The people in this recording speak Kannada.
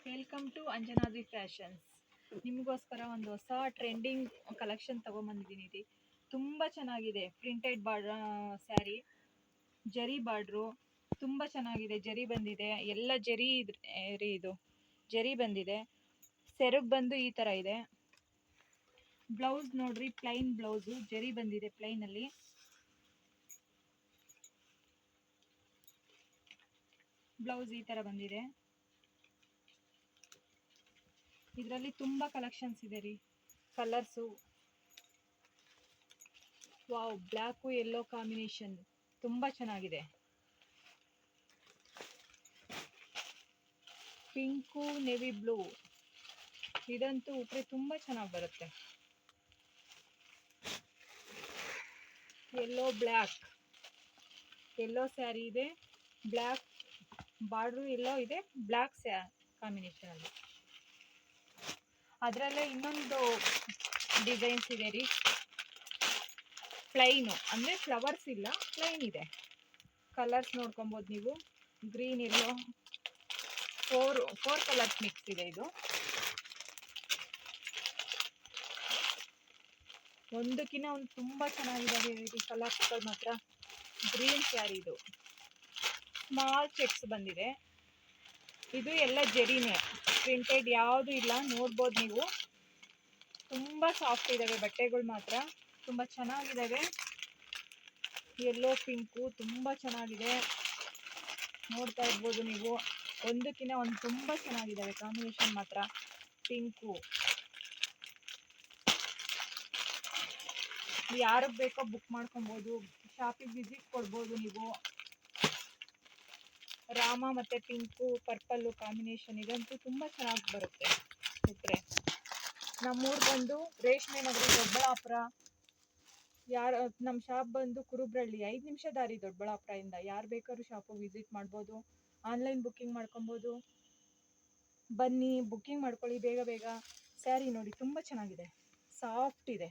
Welcome to Anjanadri fashions. ನಿಮಗೋಸ್ಕರ ಒಂದು ಹೊಸ ಟ್ರೆಂಡಿಂಗ್ ಕಲೆಕ್ಷನ್ ತೊಗೊಂಬಂದಿದ್ದೀನಿ. ಇದು ತುಂಬ ಚೆನ್ನಾಗಿದೆ. ಪ್ರಿಂಟೆಡ್ ಸ್ಯಾರಿ, ಜರಿ ಬಾರ್ಡ್ರು ತುಂಬ ಚೆನ್ನಾಗಿದೆ. ಜರಿ ಬಂದಿದೆ, ಎಲ್ಲ ಜರಿ ಇದು ಜರಿ ಬಂದಿದೆ. ಸೆರಗು ಬಂದು ಈ ಥರ ಇದೆ. ಬ್ಲೌಸ್ ನೋಡ್ರಿ, ಪ್ಲೈನ್ ಬ್ಲೌಸು, ಜರಿ ಬಂದಿದೆ ಪ್ಲೈನಲ್ಲಿ. ಬ್ಲೌಸ್ ಈ ಥರ ಬಂದಿದೆ. ಇದರಲ್ಲಿ ತುಂಬ ಕಲೆಕ್ಷನ್ಸ್ ಇದೆ ರೀ. Colours, wow, black yellow combination ತುಂಬ ಚೆನ್ನಾಗಿದೆ. ಪಿಂಕು ನೆವಿ ಬ್ಲೂ, ಇದಂತೂ ಉಟ್ರೆ ತುಂಬ ಚೆನ್ನಾಗಿ ಬರುತ್ತೆ. ಯೆಲ್ಲೋ ಬ್ಲ್ಯಾಕ್, ಯೆಲ್ಲೋ ಸ್ಯಾರಿ ಇದೆ, ಬ್ಲ್ಯಾಕ್ ಬಾರ್ಡ್ರು ಎಲ್ಲೋ ಇದೆ, ಬ್ಲ್ಯಾಕ್ ಕಾಂಬಿನೇಷನಲ್ಲಿ. ಅದರಲ್ಲೇ ಇನ್ನೊಂದು ಡಿಸೈನ್ಸ್ ಇದೆ ರೀ. ಪ್ಲೈನು ಅಂದರೆ ಫ್ಲವರ್ಸ್ ಇಲ್ಲ, ಪ್ಲೈನ್ ಇದೆ. ಕಲರ್ಸ್ ನೋಡ್ಕೊಬೋದು ನೀವು. ಗ್ರೀನ್, ಎಲ್ಲೋ, ಫೋರ್ ಕಲರ್ಸ್ ಮಿಕ್ಸ್ ಇದೆ. ಇದು ಒಂದಕ್ಕಿಂತ ಒಂದು ತುಂಬ ಚೆನ್ನಾಗಿದ್ದಾವೆ ಈ ಕಲರ್ಸ್ಗಳು ಮಾತ್ರ. ಗ್ರೀನ್ ಸ್ಯಾರಿ, ಇದು ಸ್ಮಾಲ್ ಚೆಕ್ಸ್ ಬಂದಿದೆ. ಇದು ಎಲ್ಲ ಜರಿನೇ, ಪ್ರಿಂಟೆಡ್ ಯಾವುದು ಇಲ್ಲ. ನೋಡ್ಬೋದು ನೀವು, ತುಂಬ ಸಾಫ್ಟ್ ಇದ್ದಾವೆ ಬಟ್ಟೆಗಳು ಮಾತ್ರ, ತುಂಬ ಚೆನ್ನಾಗಿದ್ದಾವೆ. ಯೆಲ್ಲೋ ಪಿಂಕು ತುಂಬ ಚೆನ್ನಾಗಿದೆ, ನೋಡ್ತಾ ಇರ್ಬೋದು ನೀವು. ಒಂದಕ್ಕಿಂತ ಒಂದು ತುಂಬ ಚೆನ್ನಾಗಿದ್ದಾವೆ ಕಾಂಬಿನೇಷನ್ ಮಾತ್ರ. ಪಿಂಕು ಯಾರಿಗೆ ಬೇಕೋ ಬುಕ್ ಮಾಡ್ಕೊಬೋದು, ಶಾಪಿಗೆ ವಿಸಿಟ್ ಕೊಡ್ಬೋದು ನೀವು. ರಾಮ ಮತ್ತು ಪಿಂಕು ಪರ್ಪಲ್ಲು ಕಾಂಬಿನೇಷನ್, ಇದಂತೂ ತುಂಬ ಚೆನ್ನಾಗಿ ಬರುತ್ತೆ ಬಿಟ್ಟರೆ. ನಮ್ಮೂರು ಬಂದು ರೇಷ್ಮೆ ನಗರ, ದೊಡ್ಡಬಳ್ಳಾಪುರ. ನಮ್ಮ ಶಾಪ್ ಬಂದು ಕುರುಬ್ರಳ್ಳಿ, 5 ನಿಮಿಷ ದಾರಿ ದೊಡ್ಡಬಳ್ಳಾಪುರದಿಂದ. ಯಾರು ಬೇಕಾದ್ರೂ ಶಾಪಿಗೆ ವಿಸಿಟ್ ಮಾಡ್ಬೋದು, ಆನ್ಲೈನ್ ಬುಕ್ಕಿಂಗ್ ಮಾಡ್ಕೊಬೋದು. ಬನ್ನಿ, ಬುಕ್ಕಿಂಗ್ ಮಾಡ್ಕೊಳ್ಳಿ ಬೇಗ ಬೇಗ. ಸ್ಯಾರಿ ನೋಡಿ ತುಂಬ ಚೆನ್ನಾಗಿದೆ, ಸಾಫ್ಟ್ ಇದೆ.